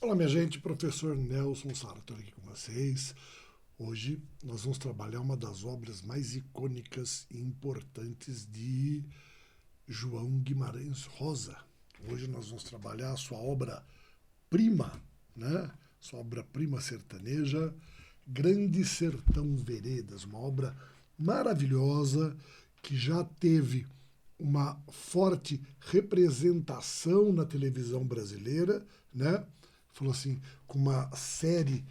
Olá, minha gente, professor Nelson Sartor aqui com vocês. Hoje nós vamos trabalhar uma das obras mais icônicas e importantes de João Guimarães Rosa. Hoje nós vamos trabalhar a sua obra-prima, né? Sua obra-prima sertaneja, Grande Sertão Veredas, uma obra maravilhosa que já teve uma forte representação na televisão brasileira, né? Falou assim, com uma série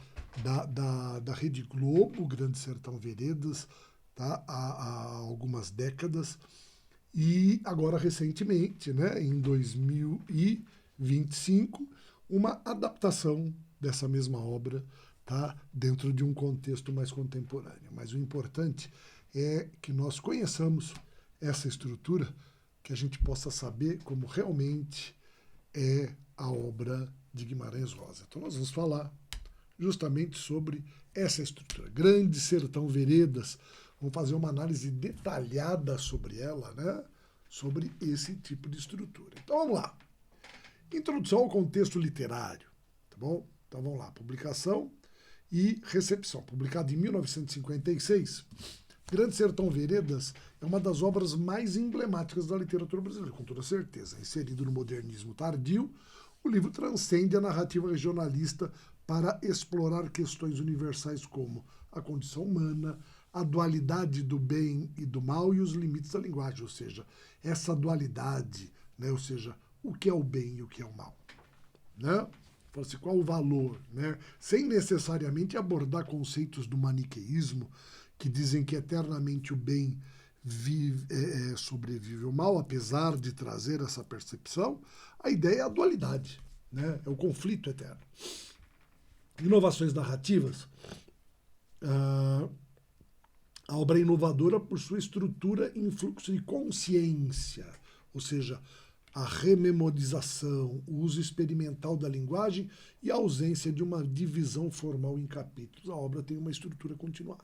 da Rede Globo, Grande Sertão Veredas, tá? Há algumas décadas, e agora recentemente, né, em 2025, uma adaptação dessa mesma obra, tá? Dentro de um contexto mais contemporâneo. Mas o importante é que nós conheçamos essa estrutura, que a gente possa saber como realmente é a obra de Guimarães Rosa. Então nós vamos falar justamente sobre essa estrutura. Grande Sertão Veredas, vamos fazer uma análise detalhada sobre ela, né? Sobre esse tipo de estrutura. Então vamos lá. Introdução ao contexto literário, tá bom? Então vamos lá. Publicação e recepção. Publicado em 1956, Grande Sertão Veredas é uma das obras mais emblemáticas da literatura brasileira, com toda certeza. Inserido no modernismo tardio, o livro transcende a narrativa regionalista para explorar questões universais como a condição humana, a dualidade do bem e do mal e os limites da linguagem, ou seja, essa dualidade, né? Ou seja, o que é o bem e o que é o mal, né? Assim, qual o valor, né? Sem necessariamente abordar conceitos do maniqueísmo, que dizem que eternamente o bem sobrevive ao mal, apesar de trazer essa percepção. A ideia é a dualidade, né? É o conflito eterno. Inovações narrativas. A obra é inovadora por sua estrutura em fluxo de consciência, ou seja, a rememorização, o uso experimental da linguagem e a ausência de uma divisão formal em capítulos. A obra tem uma estrutura continuada.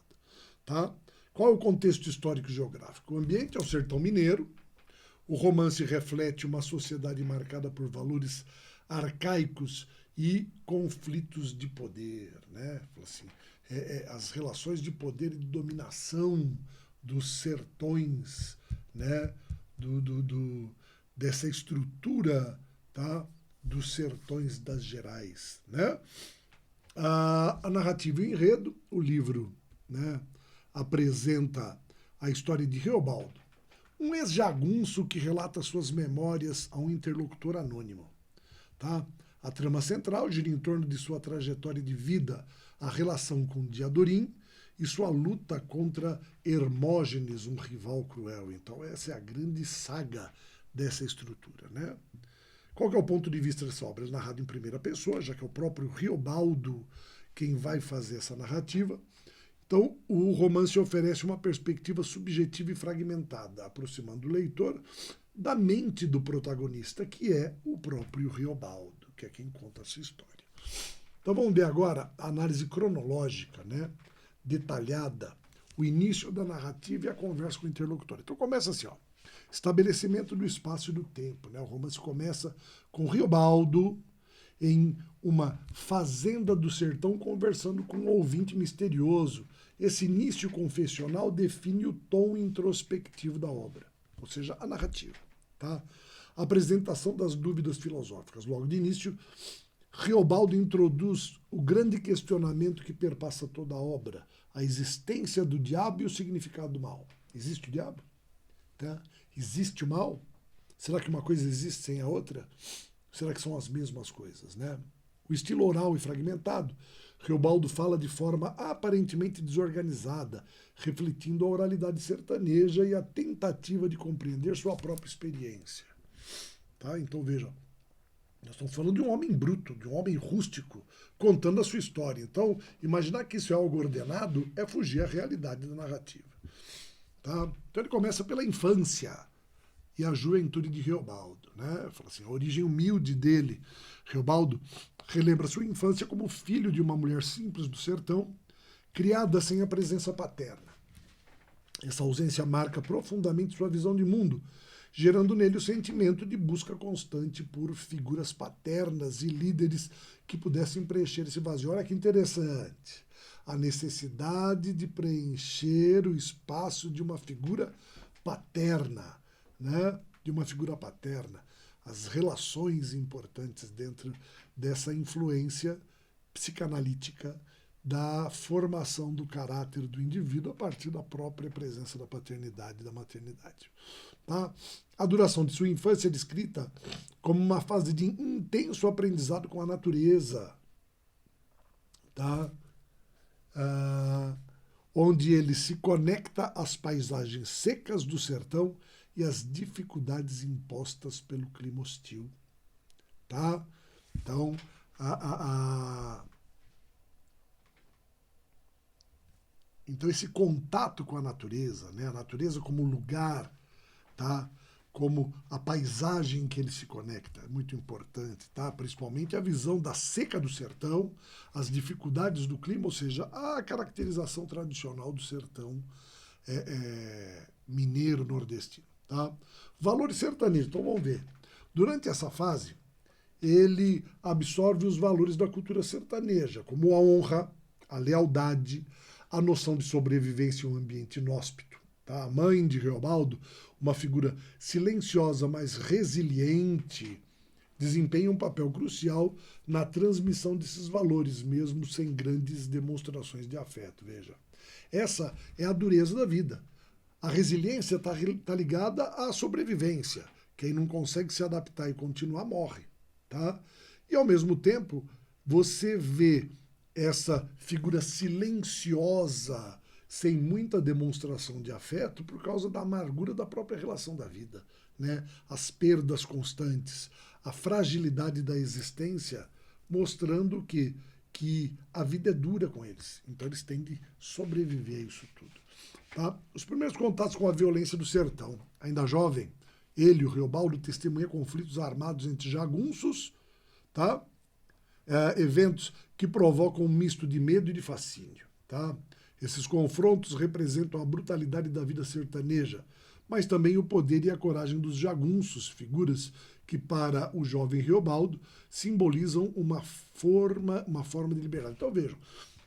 Tá? Qual é o contexto histórico e geográfico? O ambiente é o sertão mineiro. O romance reflete uma sociedade marcada por valores arcaicos e conflitos de poder, né? Assim, as relações de poder e de dominação dos sertões, né? Dessa estrutura, tá? Dos sertões das Gerais, né? A narrativa e o enredo, o livro, né, apresenta a história de Reobaldo, um ex-jagunço que relata suas memórias a um interlocutor anônimo. Tá? A trama central gira em torno de sua trajetória de vida, a relação com Diadorim e sua luta contra Hermógenes, um rival cruel. Então essa é a grande saga dessa estrutura, né? Qual que é o ponto de vista dessa obra? É narrado em primeira pessoa, já que é o próprio Reobaldo quem vai fazer essa narrativa. Então, o romance oferece uma perspectiva subjetiva e fragmentada, aproximando o leitor da mente do protagonista, que é o próprio Reobaldo, que é quem conta a sua história. Então, vamos ver agora a análise cronológica, né, detalhada, o início da narrativa e a conversa com o interlocutor. Então, começa assim, ó, estabelecimento do espaço e do tempo, né? O romance começa com Reobaldo em uma fazenda do sertão conversando com um ouvinte misterioso. Esse início confessional define o tom introspectivo da obra, ou seja, a narrativa. Tá? A apresentação das dúvidas filosóficas. Logo de início, Reobaldo introduz o grande questionamento que perpassa toda a obra, a existência do diabo e o significado do mal. Existe o diabo? Tá? Existe o mal? Será que uma coisa existe sem a outra? Será que são as mesmas coisas, né? O estilo oral e fragmentado. Reobaldo fala de forma aparentemente desorganizada, refletindo a oralidade sertaneja e a tentativa de compreender sua própria experiência. Tá? Então vejam, nós estamos falando de um homem bruto, de um homem rústico, contando a sua história. Então, imaginar que isso é algo ordenado é fugir à realidade da narrativa. Tá? Então ele começa pela infância e a juventude de Reobaldo, né? Fala assim, a origem humilde dele. Reobaldo relembra sua infância como filho de uma mulher simples do sertão, criada sem a presença paterna. Essa ausência marca profundamente sua visão de mundo, gerando nele o sentimento de busca constante por figuras paternas e líderes que pudessem preencher esse vazio. Olha que interessante. A necessidade de preencher o espaço de uma figura paterna, né? De uma figura paterna. As relações importantes dentro dessa influência psicanalítica da formação do caráter do indivíduo a partir da própria presença da paternidade e da maternidade. Tá? A duração de sua infância é descrita como uma fase de intenso aprendizado com a natureza, tá? Onde ele se conecta às paisagens secas do sertão e às dificuldades impostas pelo clima hostil. Tá? Então, então esse contato com a natureza, né? A natureza como lugar, tá? Como a paisagem em que ele se conecta, é muito importante, tá? Principalmente a visão da seca do sertão, as dificuldades do clima, ou seja, a caracterização tradicional do sertão mineiro nordestino, tá? Valores sertanejos, então vamos ver. Durante essa fase, ele absorve os valores da cultura sertaneja, como a honra, a lealdade, a noção de sobrevivência em um ambiente inóspito. Tá? A mãe de Reobaldo, uma figura silenciosa, mas resiliente, desempenha um papel crucial na transmissão desses valores, mesmo sem grandes demonstrações de afeto. Veja, essa é a dureza da vida. A resiliência está ligada à sobrevivência. Quem não consegue se adaptar e continuar, morre. Tá? E, ao mesmo tempo, você vê essa figura silenciosa, sem muita demonstração de afeto, por causa da amargura da própria relação da vida, né? As perdas constantes, a fragilidade da existência, mostrando que a vida é dura com eles. Então eles têm de sobreviver a isso tudo. Tá? Os primeiros contatos com a violência do sertão. Ainda jovem, ele e o Reobaldo testemunha conflitos armados entre jagunços, tá? Eventos que provocam um misto de medo e de fascínio. Tá? Esses confrontos representam a brutalidade da vida sertaneja, mas também o poder e a coragem dos jagunços, figuras que, para o jovem Reobaldo, simbolizam uma forma de liberdade. Então vejam,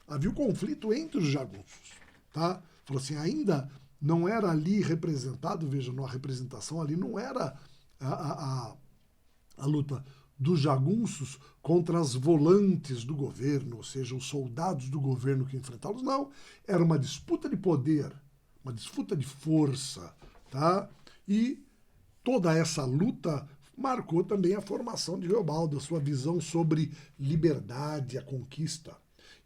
havia o conflito entre os jagunços. Tá? Falou assim, ainda não era ali representado, vejam, na representação ali não era a luta dos jagunços contra as volantes do governo, ou seja, os soldados do governo que enfrentá-los, não. Era uma disputa de poder, uma disputa de força, tá? E toda essa luta marcou também a formação de Reobaldo, a sua visão sobre liberdade, a conquista.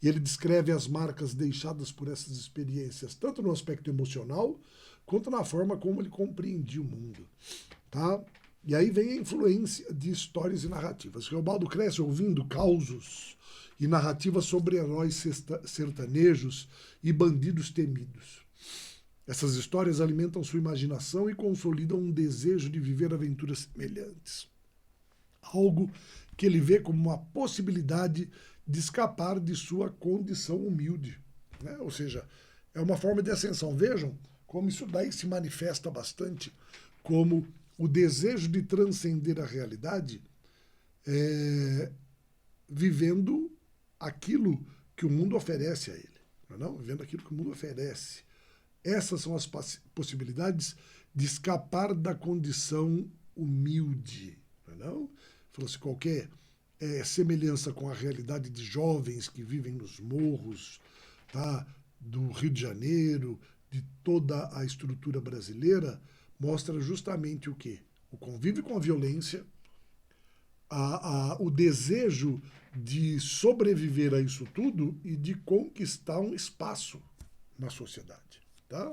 E ele descreve as marcas deixadas por essas experiências, tanto no aspecto emocional, quanto na forma como ele compreendia o mundo, tá? E aí vem a influência de histórias e narrativas. Reobaldo cresce ouvindo causos e narrativas sobre heróis sertanejos e bandidos temidos. Essas histórias alimentam sua imaginação e consolidam um desejo de viver aventuras semelhantes. Algo que ele vê como uma possibilidade de escapar de sua condição humilde. Né? Ou seja, é uma forma de ascensão. Vejam como isso daí se manifesta bastante como o desejo de transcender a realidade vivendo aquilo que o mundo oferece a ele. Não? Vivendo aquilo que o mundo oferece. Essas são as possibilidades de escapar da condição humilde. Não? Falou-se qualquer semelhança com a realidade de jovens que vivem nos morros, tá? Do Rio de Janeiro, de toda a estrutura brasileira, mostra justamente o quê? O convívio com a violência, o desejo de sobreviver a isso tudo e de conquistar um espaço na sociedade. Tá?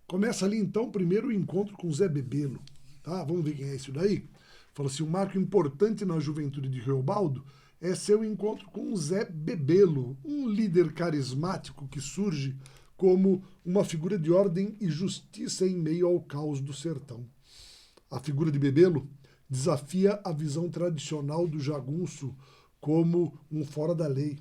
Começa ali, então, primeiro o encontro com Zé Bebelo. Tá? Vamos ver quem é isso daí? Fala assim, um marco importante na juventude de Reobaldo é seu encontro com Zé Bebelo, um líder carismático que surge como uma figura de ordem e justiça em meio ao caos do sertão. A figura de Bebelo desafia a visão tradicional do jagunço como um fora da lei.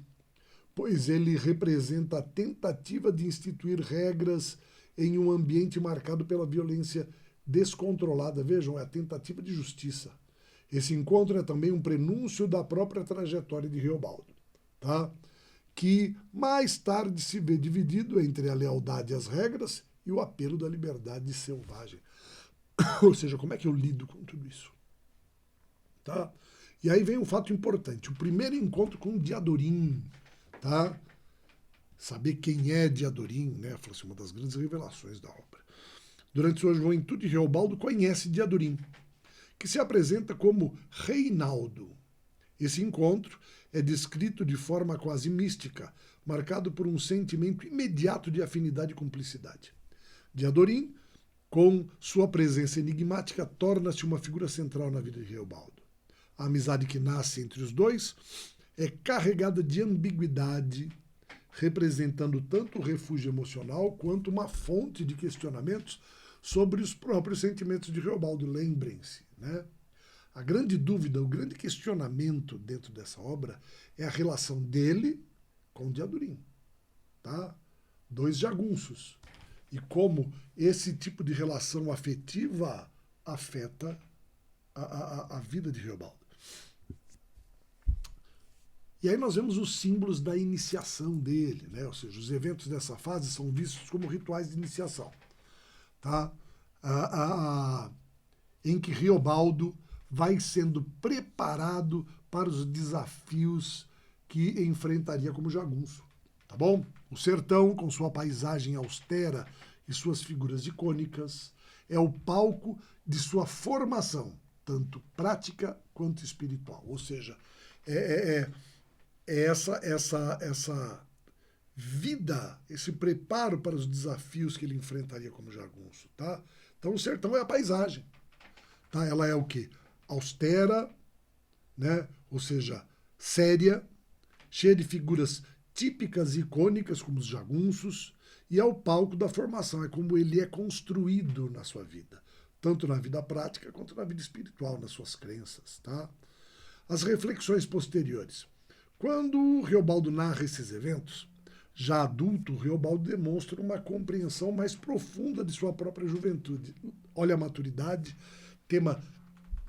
pois ele representa a tentativa de instituir regras em um ambiente marcado pela violência descontrolada. Vejam, é a tentativa de justiça. Esse encontro é também um prenúncio da própria trajetória de Reobaldo, tá? Que mais tarde se vê dividido entre a lealdade às regras e o apelo da liberdade selvagem. Ou seja, como é que eu lido com tudo isso? Tá? E aí vem um fato importante, o primeiro encontro com Diadorim, tá? Saber quem é Diadorim, né? Foi uma das grandes revelações da obra. Durante sua juventude, Reobaldo conhece Diadorim, que se apresenta como Reinaldo. Esse encontro é descrito de forma quase mística, marcado por um sentimento imediato de afinidade e cumplicidade. Diadorim, com sua presença enigmática, torna-se uma figura central na vida de Reobaldo. A amizade que nasce entre os dois é carregada de ambiguidade, representando tanto o refúgio emocional quanto uma fonte de questionamentos sobre os próprios sentimentos de Reobaldo. Lembrem-se, né? A grande dúvida, o grande questionamento dentro dessa obra é a relação dele com Diadorim, tá? Dois jagunços. E como esse tipo de relação afetiva afeta a vida de Reobaldo. E aí nós vemos os símbolos da iniciação dele, né? Ou seja, os eventos dessa fase são vistos como rituais de iniciação, tá? Em que Reobaldo vai sendo preparado para os desafios que enfrentaria como jagunço, tá bom? O sertão, com sua paisagem austera e suas figuras icônicas, é o palco de sua formação, tanto prática quanto espiritual. Ou seja, essa vida, esse preparo para os desafios que ele enfrentaria como jagunço, tá? Então o sertão é a paisagem, tá? Ela é o quê? Austera, né? Ou seja, séria, cheia de figuras típicas e icônicas como os jagunços, e é o palco da formação, é como ele é construído na sua vida, tanto na vida prática quanto na vida espiritual, nas suas crenças, tá? As reflexões posteriores. Quando Reobaldo narra esses eventos, já adulto, Reobaldo demonstra uma compreensão mais profunda de sua própria juventude. Olha a maturidade, tema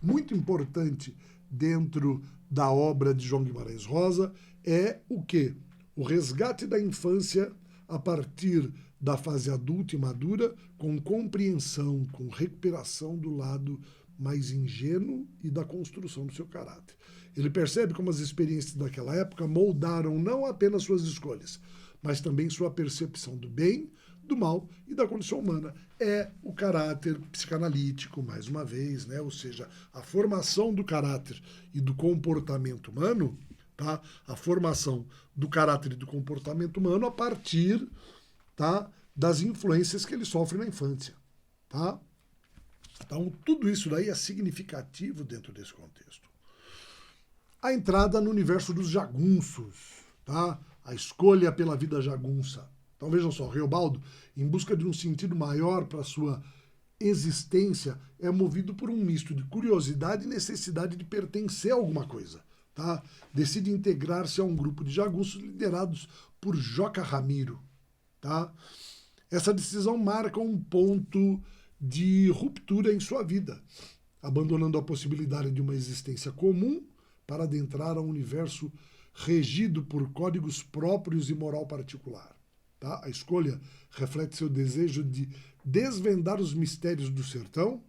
muito importante dentro da obra de João Guimarães Rosa, é o quê? O resgate da infância a partir da fase adulta e madura, com compreensão, com recuperação do lado mais ingênuo e da construção do seu caráter. Ele percebe como as experiências daquela época moldaram não apenas suas escolhas, mas também sua percepção do bem, do mal e da condição humana. É o caráter psicanalítico, mais uma vez, né? Ou seja, a formação do caráter e do comportamento humano, tá? A formação do caráter e do comportamento humano a partir, tá, das influências que ele sofre na infância, tá? Então, tudo isso daí é significativo dentro desse contexto. A entrada no universo dos jagunços, tá? A escolha pela vida jagunça. Então vejam só, Reobaldo, em busca de um sentido maior para sua existência, é movido por um misto de curiosidade e necessidade de pertencer a alguma coisa, tá? Decide integrar-se a um grupo de jagunços liderados por Joca Ramiro, tá? Essa decisão marca um ponto de ruptura em sua vida, abandonando a possibilidade de uma existência comum para adentrar a um universo regido por códigos próprios e moral particular. Tá? A escolha reflete seu desejo de desvendar os mistérios do sertão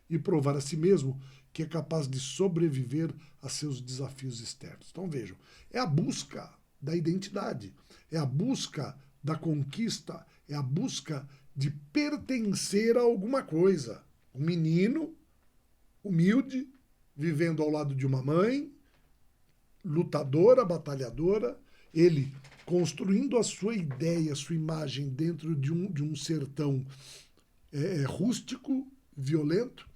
e provar a si mesmo que é capaz de sobreviver a seus desafios externos. Então vejam, é a busca da identidade, é a busca da conquista, é a busca de pertencer a alguma coisa. Um menino humilde, vivendo ao lado de uma mãe, lutadora, batalhadora, ele construindo a sua ideia, a sua imagem dentro de um sertão rústico, violento,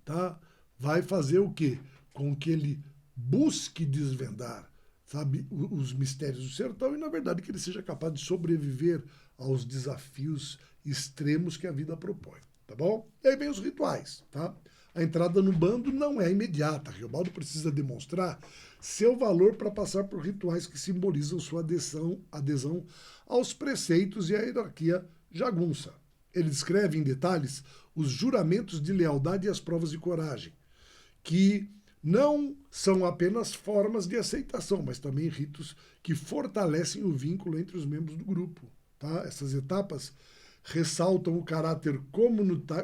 tá? Vai fazer o quê? Com que ele busque desvendar, sabe, os mistérios do sertão e, na verdade, que ele seja capaz de sobreviver aos desafios extremos que a vida propõe, tá bom? E aí vem os rituais, tá? a entrada no bando não é imediata. Riobaldo precisa demonstrar seu valor para passar por rituais que simbolizam sua adesão aos preceitos e à hierarquia jagunça. Ele descreve em detalhes os juramentos de lealdade e as provas de coragem, que não são apenas formas de aceitação, mas também ritos que fortalecem o vínculo entre os membros do grupo. Tá? Essas etapas ressaltam o caráter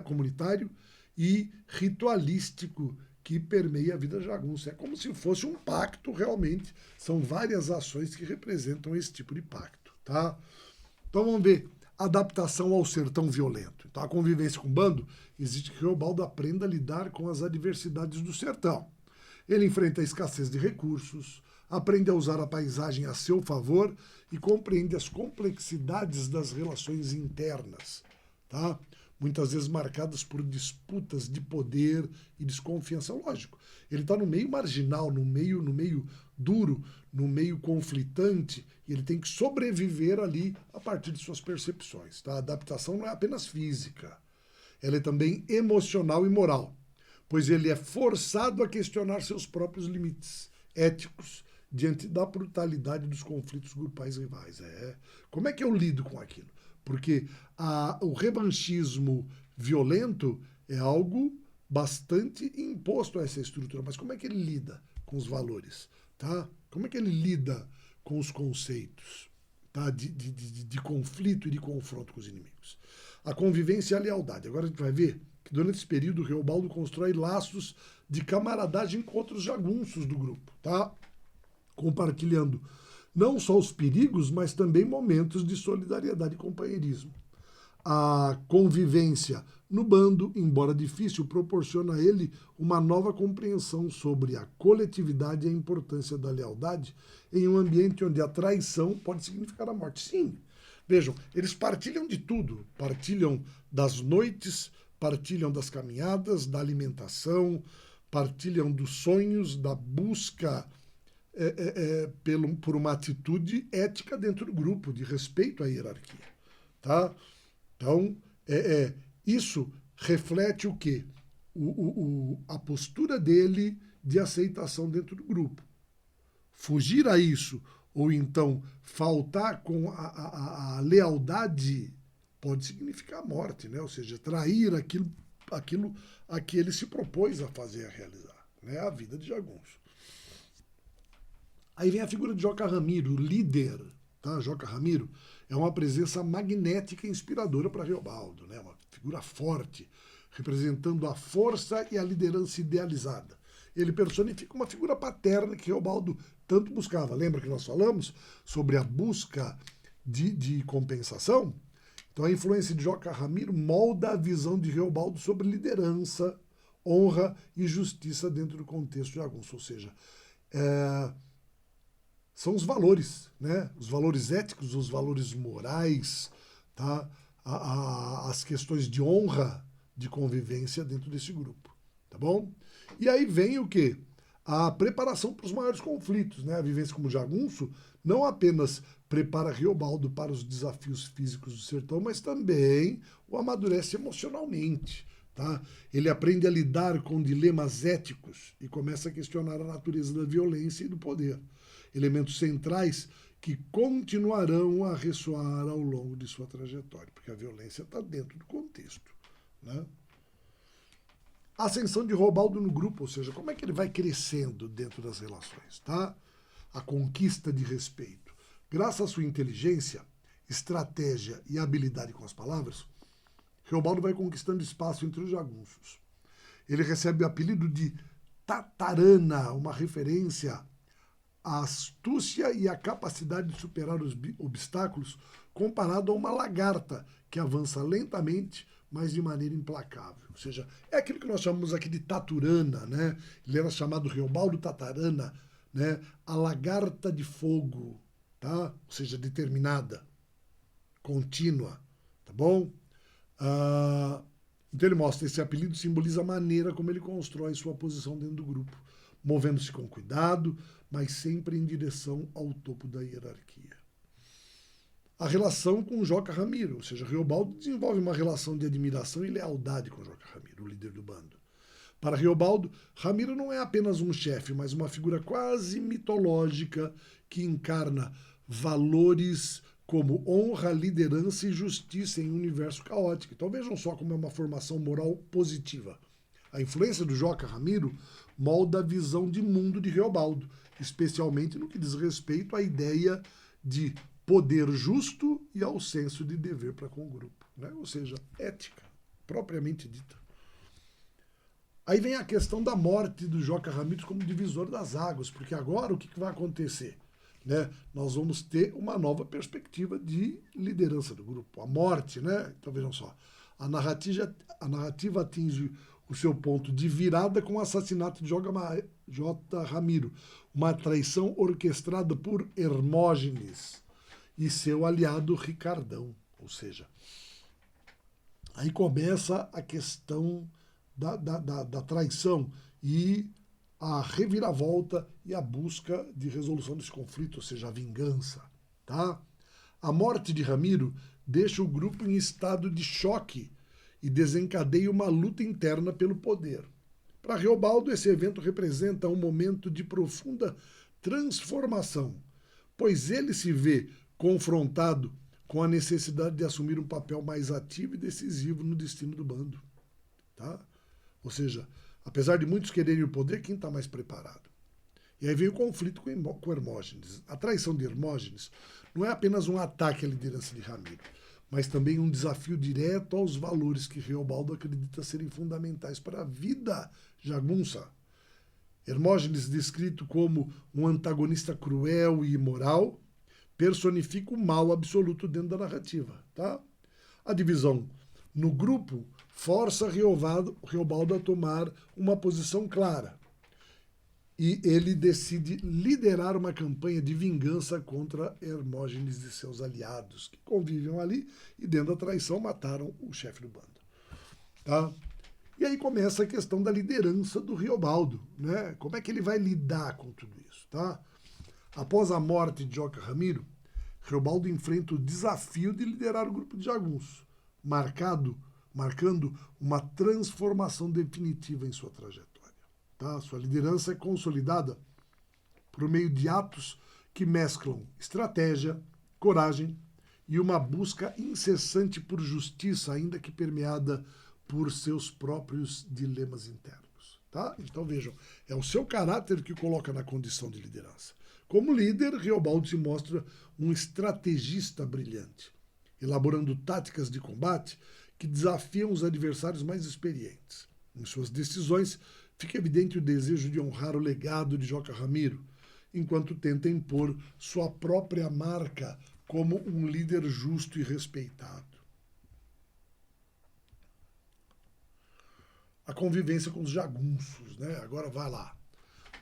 comunitário e ritualístico que permeia a vida jagunça. É como se fosse um pacto, realmente. São várias ações que representam esse tipo de pacto. Tá? Então vamos ver. Adaptação ao sertão violento. Então a convivência com o bando exige que Riobaldo aprenda a lidar com as adversidades do sertão. Ele enfrenta a escassez de recursos, aprende a usar a paisagem a seu favor e compreende as complexidades das relações internas, tá? Muitas vezes marcadas por disputas de poder e desconfiança. Lógico, ele está no meio marginal, no meio duro, no meio conflitante, e ele tem que sobreviver ali a partir de suas percepções. Tá? A adaptação não é apenas física, ela é também emocional e moral, pois ele é forçado a questionar seus próprios limites éticos diante da brutalidade dos conflitos grupais rivais. Como é que eu lido com aquilo? Porque o revanchismo violento é algo bastante imposto a essa estrutura, mas como é que ele lida com os valores? Tá? Como é que ele lida com os conceitos, tá? de conflito e de confronto com os inimigos? A convivência e a lealdade. Agora a gente vai ver que durante esse período o Riobaldo constrói laços de camaradagem com outros jagunços do grupo, tá? Compartilhando não só os perigos, mas também momentos de solidariedade e companheirismo. A convivência no bando, embora difícil, proporciona a ele uma nova compreensão sobre a coletividade e a importância da lealdade em um ambiente onde a traição pode significar a morte. Sim, vejam, eles partilham de tudo, partilham das noites, partilham das caminhadas, da alimentação, partilham dos sonhos, da busca por uma atitude ética dentro do grupo, de respeito à hierarquia. Tá? Então, isso reflete o quê? A postura dele de aceitação dentro do grupo. Fugir a isso, ou então faltar com a lealdade, pode significar morte, né? Ou seja, trair aquilo a que ele se propôs a fazer, a realizar, né? A vida de jagunço. Aí vem a figura de Joca Ramiro, o líder. Tá? Joca Ramiro é uma presença magnética e inspiradora para Riobaldo, né? Uma figura forte, representando a força e a liderança idealizada. Ele personifica uma figura paterna que Riobaldo tanto buscava. Lembra que nós falamos sobre a busca de compensação? Então a influência de Joca Ramiro molda a visão de Riobaldo sobre liderança, honra e justiça dentro do contexto jagunço. Ou seja, são os valores, né? Os valores éticos, os valores morais, tá? As questões de honra, de convivência dentro desse grupo, tá bom? E aí vem o quê? A preparação para os maiores conflitos, né? A vivência como jagunço não apenas prepara Riobaldo para os desafios físicos do sertão, mas também o amadurece emocionalmente, tá? Ele aprende a lidar com dilemas éticos e começa a questionar a natureza da violência e do poder. Elementos centrais que continuarão a ressoar ao longo de sua trajetória, porque a violência está dentro do contexto, né? A ascensão de Riobaldo no grupo, ou seja, como é que ele vai crescendo dentro das relações, tá? A conquista de respeito. Graças à sua inteligência, estratégia e habilidade com as palavras, Riobaldo vai conquistando espaço entre os jagunços. Ele recebe o apelido de Tatarana, uma referência à astúcia e à capacidade de superar os obstáculos comparado a uma lagarta que avança lentamente, mas de maneira implacável. Ou seja, é aquilo que nós chamamos aqui de Taturana, né? Ele era chamado Riobaldo Tatarana, né? A lagarta de fogo, tá? Ou seja, determinada, contínua, tá bom? Então ele mostra, esse apelido simboliza a maneira como ele constrói sua posição dentro do grupo, movendo-se com cuidado, mas sempre em direção ao topo da hierarquia. A relação com Joca Ramiro, ou seja, Riobaldo desenvolve uma relação de admiração e lealdade com Joca Ramiro, o líder do bando. Para Riobaldo, Ramiro não é apenas um chefe, mas uma figura quase mitológica que encarna valores como honra, liderança e justiça em um universo caótico. Então vejam só como é uma formação moral positiva. A influência do Joca Ramiro molda a visão de mundo de Riobaldo, especialmente no que diz respeito à ideia de poder justo e ao senso de dever para com o grupo, né? Ou seja, ética, propriamente dita. Aí vem a questão da morte do Joca Ramiro como divisor das águas, porque agora o que vai acontecer? Né? Nós vamos ter uma nova perspectiva de liderança do grupo. A morte, né? Então vejam só, a narrativa atinge o seu ponto de virada com o assassinato de J. Ramiro, uma traição orquestrada por Hermógenes e seu aliado Ricardão. Ou seja, aí começa a questão da traição e a reviravolta e a busca de resolução desse conflito, ou seja, a vingança. Tá? A morte de Ramiro deixa o grupo em estado de choque e desencadeia uma luta interna pelo poder. Para Riobaldo, esse evento representa um momento de profunda transformação, pois ele se vê confrontado com a necessidade de assumir um papel mais ativo e decisivo no destino do bando. Tá? Ou seja, apesar de muitos quererem o poder, quem está mais preparado? E aí vem o conflito com Hermógenes. A traição de Hermógenes não é apenas um ataque à liderança de Ramiro, mas também um desafio direto aos valores que Riobaldo acredita serem fundamentais para a vida jagunça. Hermógenes, descrito como um antagonista cruel e imoral, personifica o mal absoluto dentro da narrativa. Tá? A divisão no grupo força Riobaldo a tomar uma posição clara. E ele decide liderar uma campanha de vingança contra Hermógenes e seus aliados, que conviviam ali e, dentro da traição, mataram o chefe do bando. Tá? E aí começa a questão da liderança do Riobaldo. Né? Como é que ele vai lidar com tudo isso? Tá? Após a morte de Joca Ramiro, Riobaldo enfrenta o desafio de liderar o grupo de jagunços, marcando uma transformação definitiva em sua trajetória. Tá? Sua liderança é consolidada por meio de atos que mesclam estratégia, coragem e uma busca incessante por justiça, ainda que permeada por seus próprios dilemas internos. Tá? Então vejam, é o seu caráter que o coloca na condição de liderança. Como líder, Riobaldo se mostra um estrategista brilhante, elaborando táticas de combate que desafiam os adversários mais experientes. Em suas decisões, fica evidente o desejo de honrar o legado de Joca Ramiro, enquanto tenta impor sua própria marca como um líder justo e respeitado. A convivência com os jagunços, né? Agora vai lá.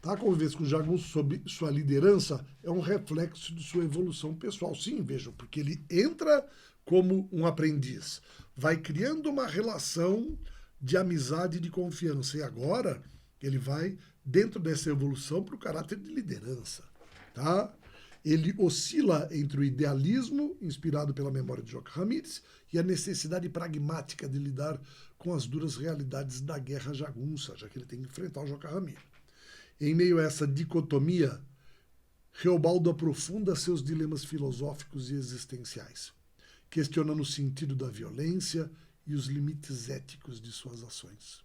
A convivência com os jagunços sob sua liderança é um reflexo de sua evolução pessoal. Sim, vejam, porque ele entra como um aprendiz, vai criando uma relação de amizade e de confiança. E agora ele vai, dentro dessa evolução, para o caráter de liderança. Tá? Ele oscila entre o idealismo, inspirado pela memória de Joca Ramírez, e a necessidade pragmática de lidar com as duras realidades da guerra jagunça, já que ele tem que enfrentar o Joca Ramírez. Em meio a essa dicotomia, Riobaldo aprofunda seus dilemas filosóficos e existenciais, questionando o sentido da violência e os limites éticos de suas ações.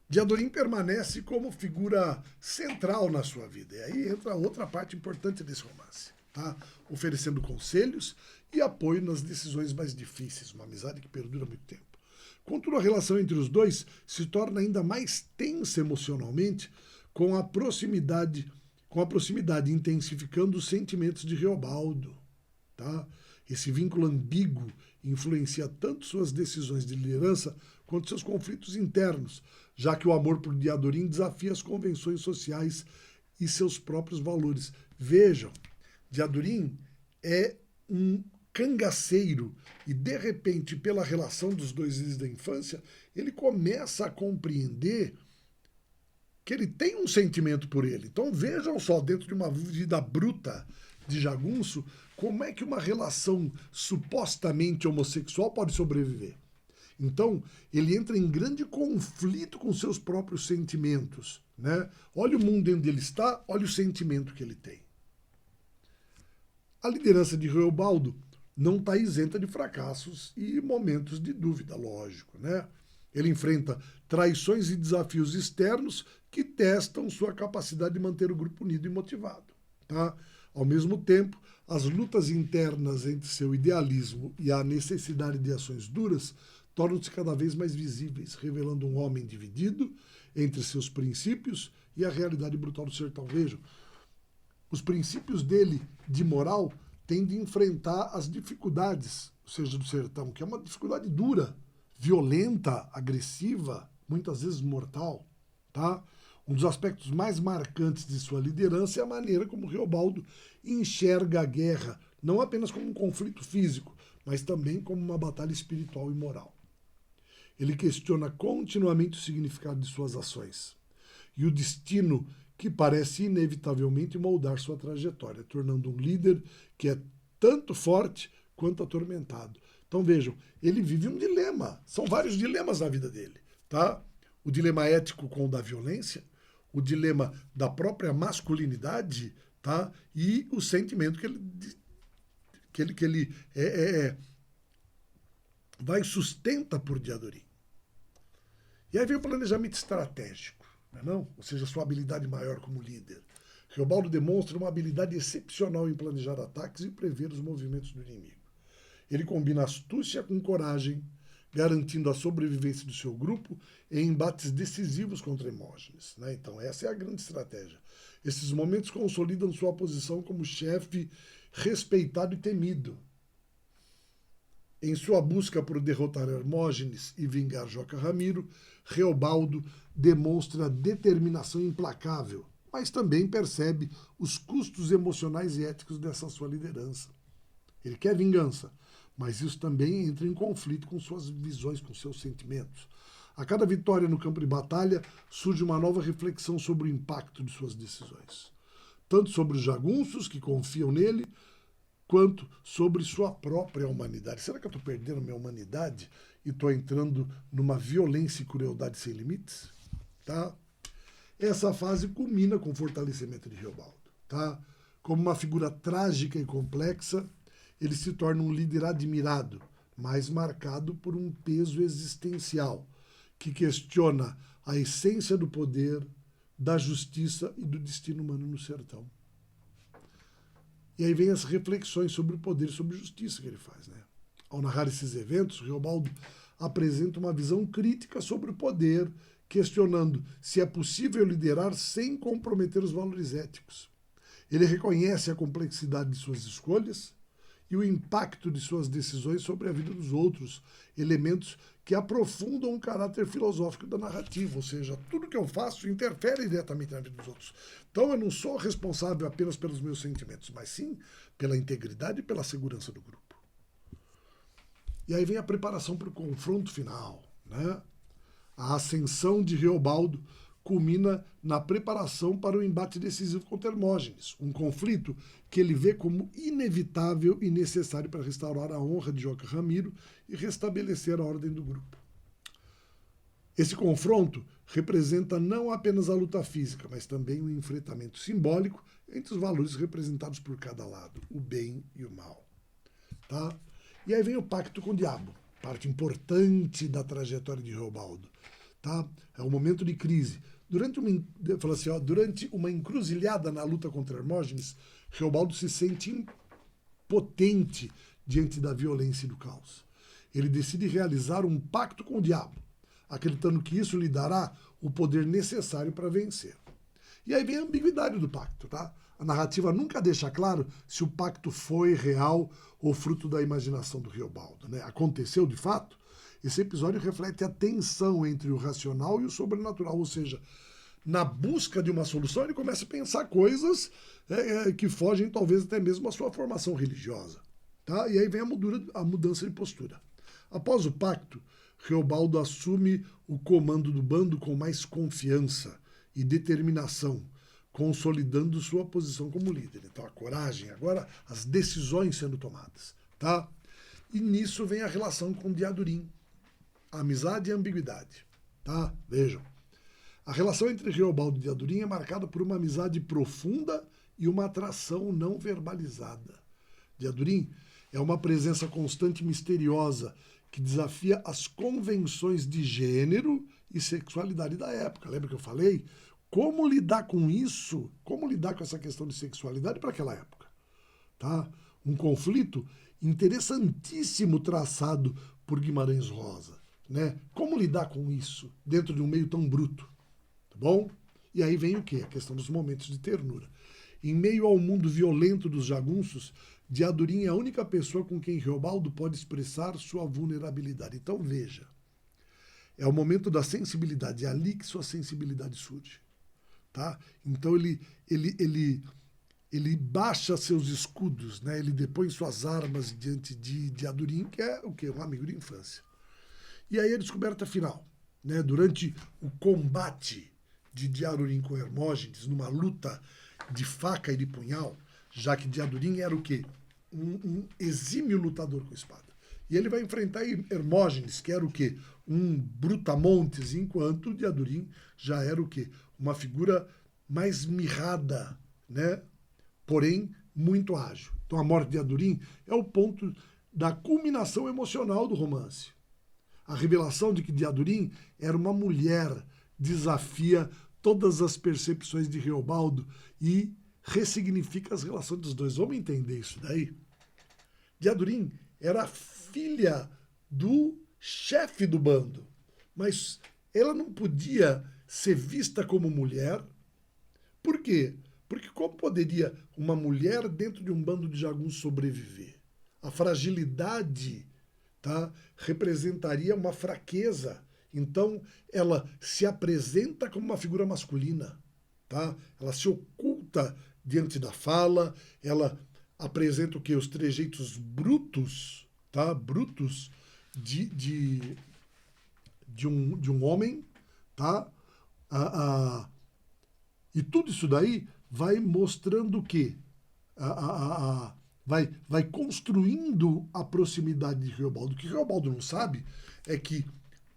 Diadorim permanece como figura central na sua vida. E aí entra outra parte importante desse romance, tá? Oferecendo conselhos e apoio nas decisões mais difíceis, uma amizade que perdura muito tempo. Contudo, a relação entre os dois se torna ainda mais tensa emocionalmente com a proximidade intensificando os sentimentos de Riobaldo. Tá? Esse vínculo ambíguo influencia tanto suas decisões de liderança quanto seus conflitos internos, já que o amor por Diadorim desafia as convenções sociais e seus próprios valores. Vejam, Diadorim é um cangaceiro e, de repente, pela relação dos dois desde a infância, ele começa a compreender que ele tem um sentimento por ele. Então vejam só, dentro de uma vida bruta de jagunço, como é que uma relação supostamente homossexual pode sobreviver. Então, ele entra em grande conflito com seus próprios sentimentos, né? Olha o mundo onde ele está, olha o sentimento que ele tem. A liderança de Reobaldo não está isenta de fracassos e momentos de dúvida, lógico, né? Ele enfrenta traições e desafios externos que testam sua capacidade de manter o grupo unido e motivado, tá? Ao mesmo tempo, as lutas internas entre seu idealismo e a necessidade de ações duras tornam-se cada vez mais visíveis, revelando um homem dividido entre seus princípios e a realidade brutal do sertão. Vejam, os princípios dele de moral têm de enfrentar as dificuldades, ou seja, do sertão, que é uma dificuldade dura, violenta, agressiva, muitas vezes mortal, tá? Um dos aspectos mais marcantes de sua liderança é a maneira como Reobaldo enxerga a guerra, não apenas como um conflito físico, mas também como uma batalha espiritual e moral. Ele questiona continuamente o significado de suas ações e o destino que parece inevitavelmente moldar sua trajetória, tornando um líder que é tanto forte quanto atormentado. Então vejam, ele vive um dilema, são vários dilemas na vida dele, tá? O dilema ético com o da violência, o dilema da própria masculinidade, tá? E o sentimento que ele vai sustenta por Diadorim. E aí vem o planejamento estratégico, não? Ou seja, sua habilidade maior como líder. Reobaldo demonstra uma habilidade excepcional em planejar ataques e prever os movimentos do inimigo. Ele combina astúcia com coragem, garantindo a sobrevivência do seu grupo em embates decisivos contra Hermógenes, né? Então essa é a grande estratégia. Esses momentos consolidam sua posição como chefe respeitado e temido. Em sua busca por derrotar Hermógenes e vingar Joca Ramiro, Reobaldo demonstra determinação implacável, mas também percebe os custos emocionais e éticos dessa sua liderança. Ele quer vingança, mas isso também entra em conflito com suas visões, com seus sentimentos. A cada vitória no campo de batalha surge uma nova reflexão sobre o impacto de suas decisões, tanto sobre os jagunços que confiam nele, quanto sobre sua própria humanidade. Será que eu estou perdendo minha humanidade e estou entrando numa violência e crueldade sem limites? Tá? Essa fase culmina com o fortalecimento de Reobaldo. Tá? Como uma figura trágica e complexa, ele se torna um líder admirado, mas marcado por um peso existencial, que questiona a essência do poder, da justiça e do destino humano no sertão. E aí vem as reflexões sobre o poder e sobre a justiça que ele faz, né? Ao narrar esses eventos, Reobaldo apresenta uma visão crítica sobre o poder, questionando se é possível liderar sem comprometer os valores éticos. Ele reconhece a complexidade de suas escolhas e o impacto de suas decisões sobre a vida dos outros, elementos que aprofundam o caráter filosófico da narrativa, ou seja, tudo que eu faço interfere diretamente na vida dos outros. Então eu não sou responsável apenas pelos meus sentimentos, mas sim pela integridade e pela segurança do grupo. E aí vem a preparação para o confronto final, né? A ascensão de Reobaldo culmina na preparação para o embate decisivo contra Hermógenes, um conflito que ele vê como inevitável e necessário para restaurar a honra de Joca Ramiro e restabelecer a ordem do grupo. Esse confronto representa não apenas a luta física, mas também o enfrentamento simbólico entre os valores representados por cada lado, o bem e o mal. Tá? E aí vem o pacto com o diabo, parte importante da trajetória de Reobaldo. Tá? É um momento de crise. Durante uma encruzilhada na luta contra Hermógenes, Reobaldo se sente impotente diante da violência e do caos. Ele decide realizar um pacto com o diabo, acreditando que isso lhe dará o poder necessário para vencer. E aí vem a ambiguidade do pacto, tá? A narrativa nunca deixa claro se o pacto foi real ou fruto da imaginação do Reobaldo, né? Aconteceu de fato? Esse episódio reflete a tensão entre o racional e o sobrenatural, ou seja, na busca de uma solução ele começa a pensar coisas que fogem talvez até mesmo à sua formação religiosa. Tá? E aí vem a mudança de postura. Após o pacto, Reobaldo assume o comando do bando com mais confiança e determinação, consolidando sua posição como líder. Então a coragem, agora as decisões sendo tomadas. Tá? E nisso vem a relação com Diadorim. amizade e ambiguidade. Tá? Vejam. A relação entre Reobaldo e Diadurim é marcada por uma amizade profunda e uma atração não verbalizada. Diadurim é uma presença constante e misteriosa que desafia as convenções de gênero e sexualidade da época. Lembra que eu falei? Como lidar com isso? Como lidar com essa questão de sexualidade para aquela época? Tá? Um conflito interessantíssimo traçado por Guimarães Rosa. Né? Como lidar com isso dentro de um meio tão bruto? Tá bom? E aí vem o quê? A questão dos momentos de ternura. Em meio ao mundo violento dos jagunços, Diadurim é a única pessoa com quem Reobaldo pode expressar sua vulnerabilidade. Então veja, é o momento da sensibilidade, é ali que sua sensibilidade surge. Tá? Então ele baixa seus escudos, né? Ele depõe suas armas diante de Diadurim, que é o quê? Um amigo de infância. E aí a descoberta final. Né? Durante o combate de Diadurim com Hermógenes, numa luta de faca e de punhal, já que Diadurim era o quê? Um exímio lutador com espada. E ele vai enfrentar Hermógenes, que era o quê? Um brutamontes, enquanto Diadurim já era o quê? Uma figura mais mirrada, né? Porém muito ágil. Então a morte de Diadurim é o ponto da culminação emocional do romance. A revelação de que Diadurim era uma mulher desafia todas as percepções de Reobaldo e ressignifica as relações dos dois. Vamos entender isso daí? Diadurim era filha do chefe do bando, mas ela não podia ser vista como mulher. Por quê? Porque como poderia uma mulher dentro de um bando de jagunços sobreviver? A fragilidade, tá, representaria uma fraqueza. Então, ela se apresenta como uma figura masculina. Tá? Ela se oculta diante da fala, ela apresenta o quê? Os trejeitos brutos, tá? Brutos de um homem. Tá? E tudo isso daí vai mostrando o quê? Vai construindo a proximidade de Reobaldo. O que Reobaldo não sabe é que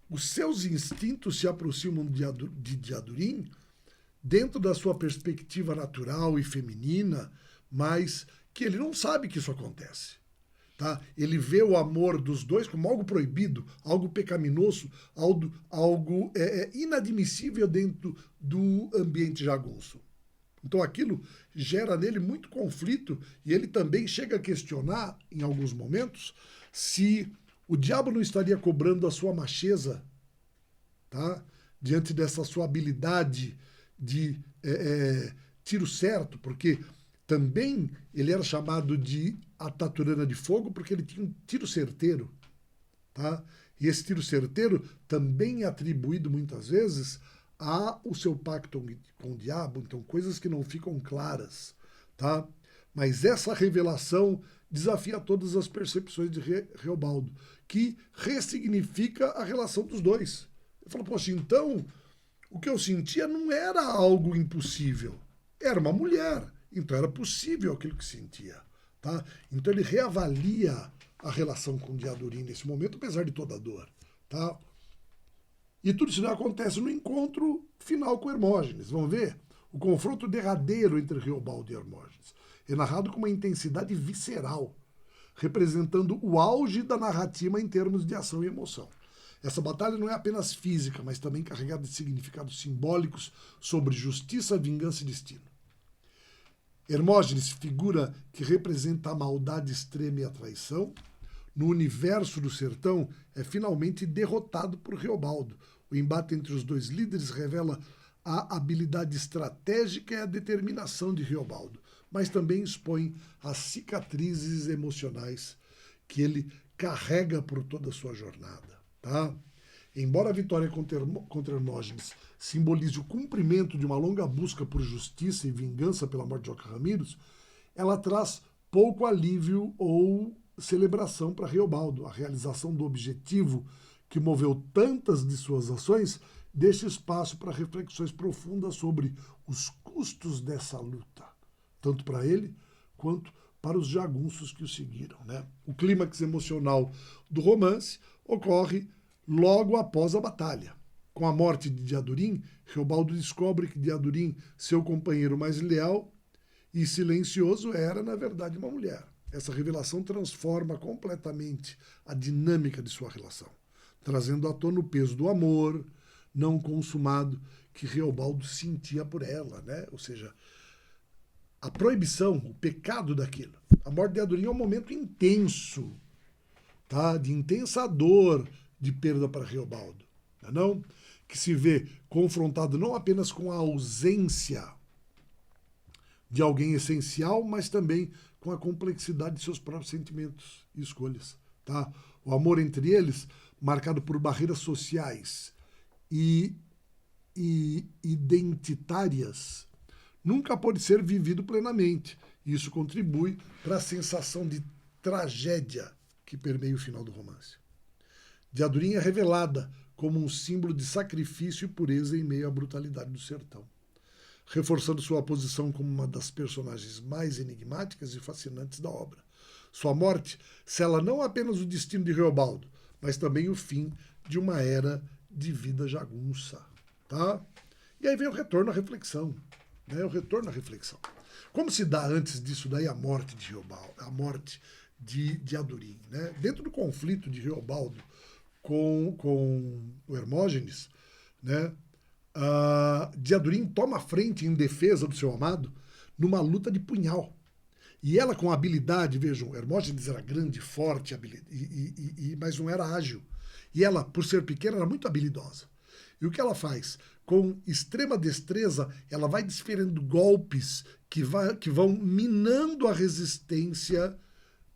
os seus instintos se aproximam de Diadurim dentro da sua perspectiva natural e feminina, mas que ele não sabe que isso acontece. Tá? Ele vê o amor dos dois como algo proibido, algo pecaminoso, algo inadmissível dentro do ambiente jagunço. Então aquilo gera nele muito conflito e ele também chega a questionar, em alguns momentos, se o diabo não estaria cobrando a sua macheza, tá? Diante dessa sua habilidade de tiro certo, porque também ele era chamado de Ataturana de Fogo porque ele tinha um tiro certeiro. Tá? E esse tiro certeiro também é atribuído muitas vezes ao seu pacto com o diabo, então coisas que não ficam claras. Tá? Mas essa revelação desafia todas as percepções de Reobaldo, que ressignifica a relação dos dois. Ele falou, poxa, então o que eu sentia não era algo impossível, era uma mulher, então era possível aquilo que sentia. Tá? Então ele reavalia a relação com Diadurim nesse momento, apesar de toda a dor. Tá? E tudo isso acontece no encontro final com Hermógenes. Vamos ver? O confronto derradeiro entre Reobaldo e Hermógenes é narrado com uma intensidade visceral, representando o auge da narrativa em termos de ação e emoção. Essa batalha não é apenas física, mas também carregada de significados simbólicos sobre justiça, vingança e destino. Hermógenes, figura que representa a maldade extrema e a traição, no universo do sertão, é finalmente derrotado por Reobaldo. O embate entre os dois líderes revela a habilidade estratégica e a determinação de Reobaldo, mas também expõe as cicatrizes emocionais que ele carrega por toda a sua jornada. Tá? Embora a vitória contra Hermógenes simbolize o cumprimento de uma longa busca por justiça e vingança pela morte de Joca Ramírez, ela traz pouco alívio ou celebração para Reobaldo. A realização do objetivo que moveu tantas de suas ações deixa espaço para reflexões profundas sobre os custos dessa luta, tanto para ele quanto para os jagunços que o seguiram. Né? O clímax emocional do romance ocorre logo após a batalha. Com a morte de Diadurim, Reobaldo descobre que Diadurim, seu companheiro mais leal e silencioso, era, na verdade, uma mulher. Essa revelação transforma completamente a dinâmica de sua relação, trazendo à tona o peso do amor não consumado que Reobaldo sentia por ela, né? Ou seja, a proibição, o pecado daquilo. A morte de Diadurim é um momento intenso, tá? De intensa dor de perda para Reobaldo, não? Que se vê confrontado não apenas com a ausência de alguém essencial, mas também com a complexidade de seus próprios sentimentos e escolhas. Tá? O amor entre eles, marcado por barreiras sociais e identitárias, nunca pode ser vivido plenamente. Isso contribui para a sensação de tragédia que permeia o final do romance. Diadurim é revelada como um símbolo de sacrifício e pureza em meio à brutalidade do sertão, reforçando sua posição como uma das personagens mais enigmáticas e fascinantes da obra. Sua morte sela não apenas o destino de Reobaldo, mas também o fim de uma era de vida jagunça. Tá? E aí vem o retorno à reflexão. Né? O retorno à reflexão. Como se dá antes disso daí a morte de Reobaldo, a morte de Diadurim? Né? Dentro do conflito de Reobaldo com o Hermógenes, né? Diadurim toma a frente em defesa do seu amado numa luta de punhal. E ela com habilidade, vejam, Hermógenes era grande, forte, mas não era ágil. E ela, por ser pequena, era muito habilidosa. E o que ela faz? Com extrema destreza, ela vai desferindo golpes que vão minando a resistência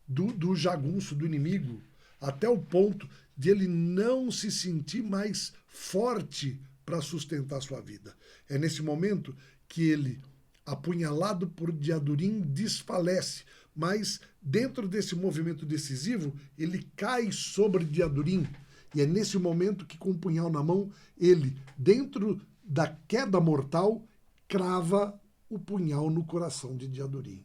do jagunço, do inimigo, até o ponto de ele não se sentir mais forte para sustentar sua vida. É nesse momento que ele, apunhalado por Diadurim, desfalece, mas dentro desse movimento decisivo, ele cai sobre Diadurim, e é nesse momento que, com o punhal na mão, ele, dentro da queda mortal, crava o punhal no coração de Diadurim.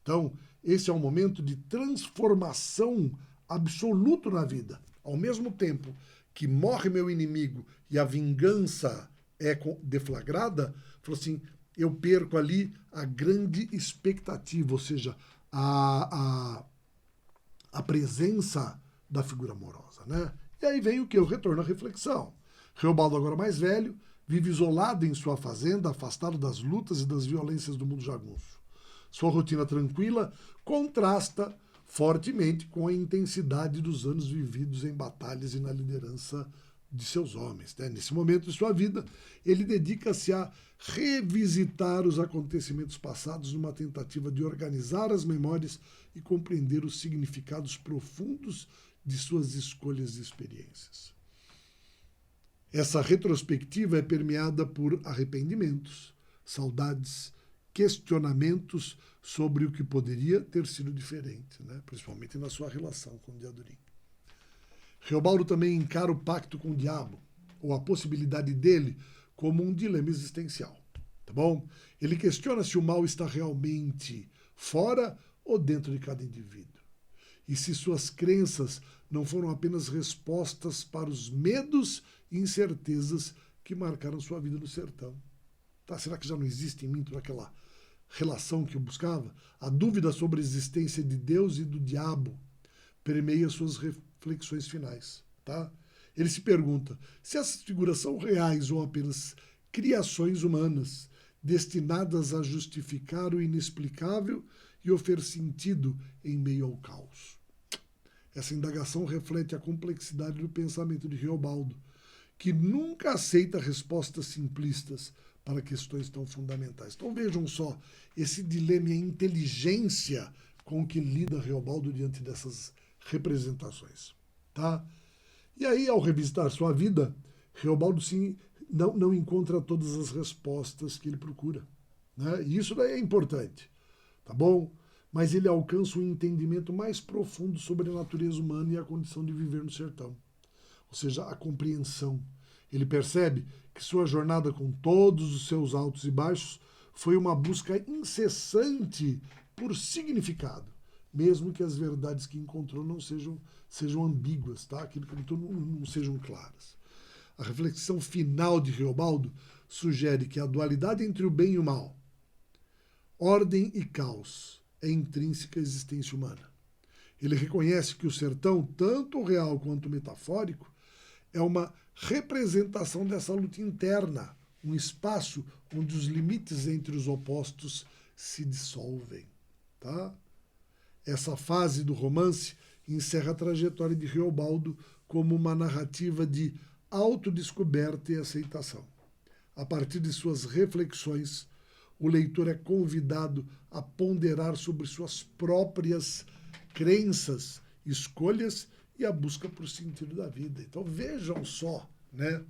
Então, esse é um momento de transformação absoluto na vida. Ao mesmo tempo que morre meu inimigo e a vingança é deflagrada, falou assim, eu perco ali a grande expectativa, ou seja, a presença da figura amorosa. Né? E aí vem o que? O retorno à reflexão. Reobaldo, agora mais velho, vive isolado em sua fazenda, afastado das lutas e das violências do mundo jagunço. Sua rotina tranquila contrasta fortemente com a intensidade dos anos vividos em batalhas e na liderança de seus homens. Né? Nesse momento de sua vida, ele dedica-se a revisitar os acontecimentos passados numa tentativa de organizar as memórias e compreender os significados profundos de suas escolhas e experiências. Essa retrospectiva é permeada por arrependimentos, saudades, questionamentos sobre o que poderia ter sido diferente, né? Principalmente na sua relação com Diadurim. Reobaldo também encara o pacto com o diabo, ou a possibilidade dele, como um dilema existencial. Tá bom? Ele questiona se o mal está realmente fora ou dentro de cada indivíduo. E se suas crenças não foram apenas respostas para os medos e incertezas que marcaram sua vida no sertão. Tá? Será que já não existe em mim toda aquela relação que eu buscava? A dúvida sobre a existência de Deus e do diabo permeia suas reflexões finais. Tá? Ele se pergunta se essas figuras são reais ou apenas criações humanas, destinadas a justificar o inexplicável e oferecer sentido em meio ao caos. Essa indagação reflete a complexidade do pensamento de Reobaldo, que nunca aceita respostas simplistas para questões tão fundamentais. Então vejam só, esse dilema e a inteligência com que lida Reobaldo diante dessas representações. Tá? E aí, ao revisitar sua vida, Reobaldo sim, não encontra todas as respostas que ele procura. Né? E isso daí é importante. Tá bom? Mas ele alcança um entendimento mais profundo sobre a natureza humana e a condição de viver no sertão. Ou seja, a compreensão. Ele percebe que sua jornada, com todos os seus altos e baixos, foi uma busca incessante por significado, mesmo que as verdades que encontrou não sejam ambíguas, tá? Aquilo que ele encontrou não sejam claras. A reflexão final de Riobaldo sugere que a dualidade entre o bem e o mal, ordem e caos, é intrínseca à existência humana. Ele reconhece que o sertão, tanto real quanto metafórico, é uma representação dessa luta interna, um espaço onde os limites entre os opostos se dissolvem. Tá? Essa fase do romance encerra a trajetória de Riobaldo como uma narrativa de autodescoberta e aceitação. A partir de suas reflexões, o leitor é convidado a ponderar sobre suas próprias crenças, escolhas e a busca por sentido da vida. Então vejam só, né,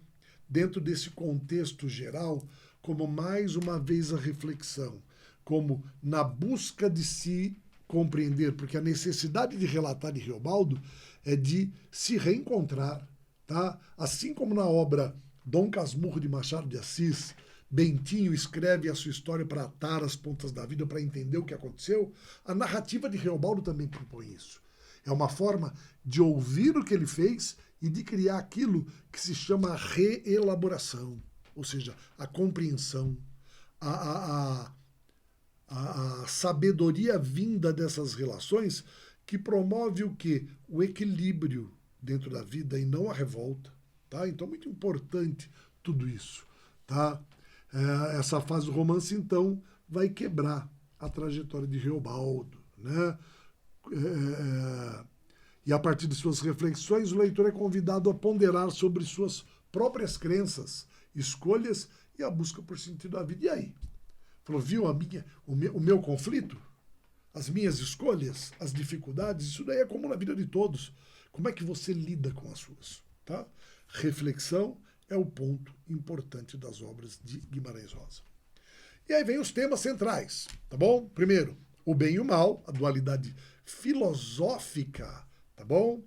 dentro desse contexto geral, como mais uma vez a reflexão, como na busca de se compreender, porque a necessidade de relatar de Riobaldo é de se reencontrar, tá? Assim como na obra Dom Casmurro de Machado de Assis, Bentinho escreve a sua história para atar as pontas da vida, para entender o que aconteceu, a narrativa de Riobaldo também propõe isso. É uma forma de ouvir o que ele fez e de criar aquilo que se chama reelaboração, ou seja, a compreensão, a sabedoria vinda dessas relações que promove o quê? O equilíbrio dentro da vida e não a revolta. Tá? Então, muito importante tudo isso. Tá? Essa fase do romance, então, vai quebrar a trajetória de Riobaldo. Né? E a partir de suas reflexões, o leitor é convidado a ponderar sobre suas próprias crenças, escolhas e a busca por sentido da vida. E aí? Falou, viu o meu conflito? As minhas escolhas? As dificuldades? Isso daí é comum na vida de todos. Como é que você lida com as suas? Tá? Reflexão é o ponto importante das obras de Guimarães Rosa. E aí vem os temas centrais, tá bom? Primeiro, o bem e o mal, a dualidade filosófica, tá bom?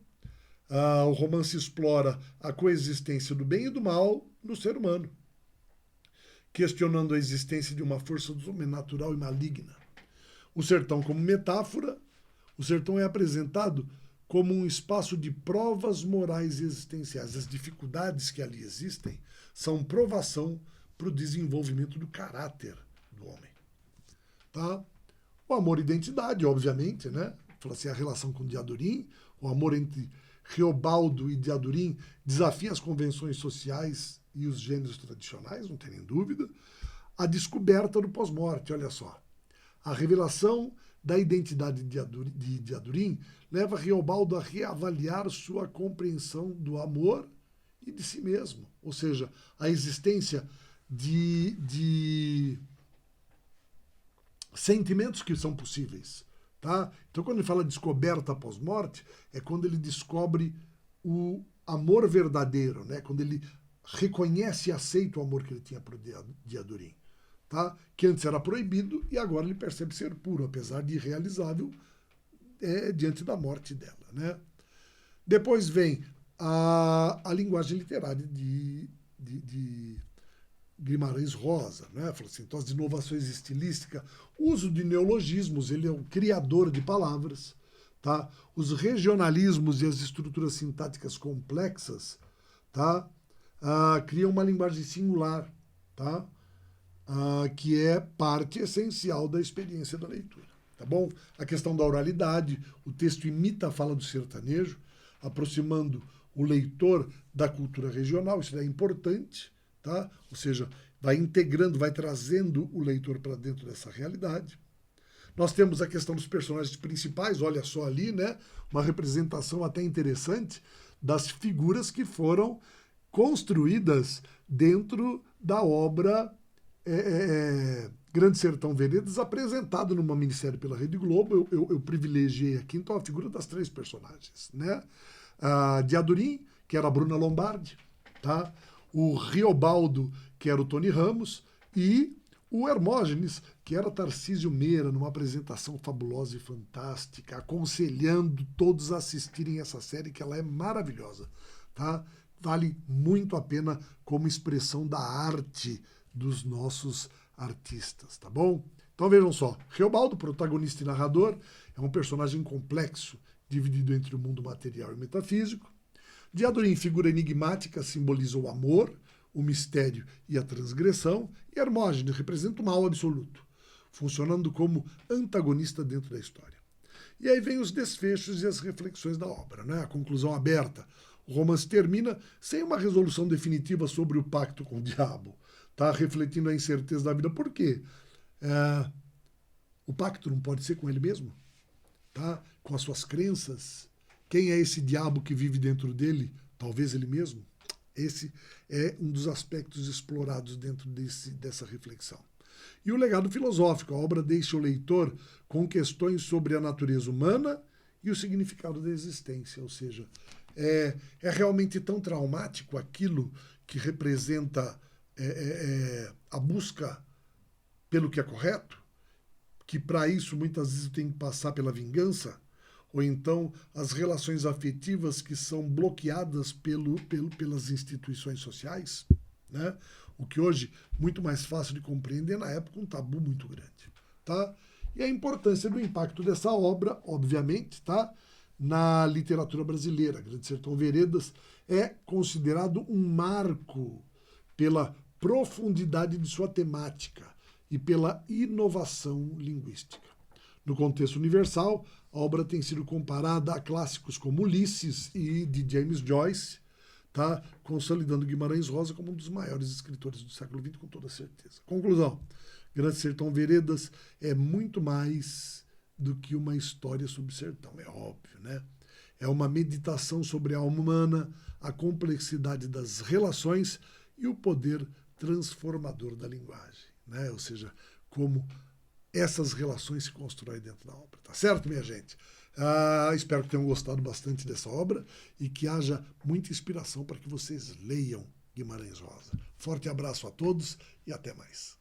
O romance explora a coexistência do bem e do mal no ser humano, questionando a existência de uma força sobrenatural e maligna. O sertão como metáfora, o sertão é apresentado como um espaço de provas morais e existenciais. As dificuldades que ali existem são provação para o desenvolvimento do caráter do homem. Tá? O amor e identidade, obviamente, né? Fala assim, a relação com Diadorim, o amor entre Riobaldo e Diadorim desafia as convenções sociais e os gêneros tradicionais, não tem nem dúvida. A descoberta do pós-morte, olha só. A revelação da identidade de Diadorim leva Riobaldo a reavaliar sua compreensão do amor e de si mesmo. Ou seja, a existência de sentimentos que são possíveis. Tá? Então, quando ele fala descoberta pós-morte, é quando ele descobre o amor verdadeiro, né? Quando ele reconhece e aceita o amor que ele tinha por Diadorim. Tá? Que antes era proibido e agora ele percebe ser puro, apesar de irrealizável diante da morte dela. Né? Depois vem a linguagem literária de Guimarães Rosa. Né? Fala assim, então, as inovações estilísticas, uso de neologismos, ele é o criador de palavras. Tá? Os regionalismos e as estruturas sintáticas complexas, tá? Criam uma linguagem singular, tá? Que é parte essencial da experiência da leitura. Tá bom? A questão da oralidade, o texto imita a fala do sertanejo, aproximando o leitor da cultura regional, isso é importante, tá? Ou seja, vai integrando, vai trazendo o leitor para dentro dessa realidade. Nós temos a questão dos personagens principais, olha só ali, né? Uma representação até interessante das figuras que foram construídas dentro da obra Grande Sertão Veredas, apresentado numa minissérie pela Rede Globo. Eu privilegiei aqui, então, a figura das três personagens, né? Diadorim, que era a Bruna Lombardi, tá? O Riobaldo, que era o Tony Ramos, e o Hermógenes, que era Tarcísio Meira, numa apresentação fabulosa e fantástica, aconselhando todos a assistirem essa série, que ela é maravilhosa, tá? Vale muito a pena como expressão da arte dos nossos artistas, tá bom? Então vejam só, Reobaldo, protagonista e narrador, é um personagem complexo, dividido entre o mundo material e metafísico. Diadorim, figura enigmática, simboliza o amor, o mistério e a transgressão, e Hermógenes representa o mal absoluto, funcionando como antagonista dentro da história. E aí vem os desfechos e as reflexões da obra, né? A conclusão aberta. O romance termina sem uma resolução definitiva sobre o pacto com o diabo, tá? Refletindo a incerteza da vida. Por quê? O pacto não pode ser com ele mesmo, tá? Com as suas crenças. Quem é esse diabo que vive dentro dele? Talvez ele mesmo. Esse é um dos aspectos explorados dentro dessa reflexão. E o legado filosófico. A obra deixa o leitor com questões sobre a natureza humana e o significado da existência. Ou seja, é realmente tão traumático aquilo que representa a busca pelo que é correto, que para isso muitas vezes tem que passar pela vingança, ou então as relações afetivas que são bloqueadas pelas instituições sociais, né? O que hoje é muito mais fácil de compreender, na época um tabu muito grande, tá? E a importância do impacto dessa obra, obviamente, tá? Na literatura brasileira. Grande Sertão Veredas é considerado um marco pela profundidade de sua temática e pela inovação linguística. No contexto universal, a obra tem sido comparada a clássicos como Ulisses e de James Joyce, tá? Consolidando Guimarães Rosa como um dos maiores escritores do século XX, com toda certeza. Conclusão: Grande Sertão Veredas é muito mais do que uma história sobre o sertão, é óbvio, né? É uma meditação sobre a alma humana, a complexidade das relações e o poder transformador da linguagem, né? Ou seja, como essas relações se constroem dentro da obra. Tá certo, minha gente? Espero que tenham gostado bastante dessa obra e que haja muita inspiração para que vocês leiam Guimarães Rosa. Forte abraço a todos e até mais.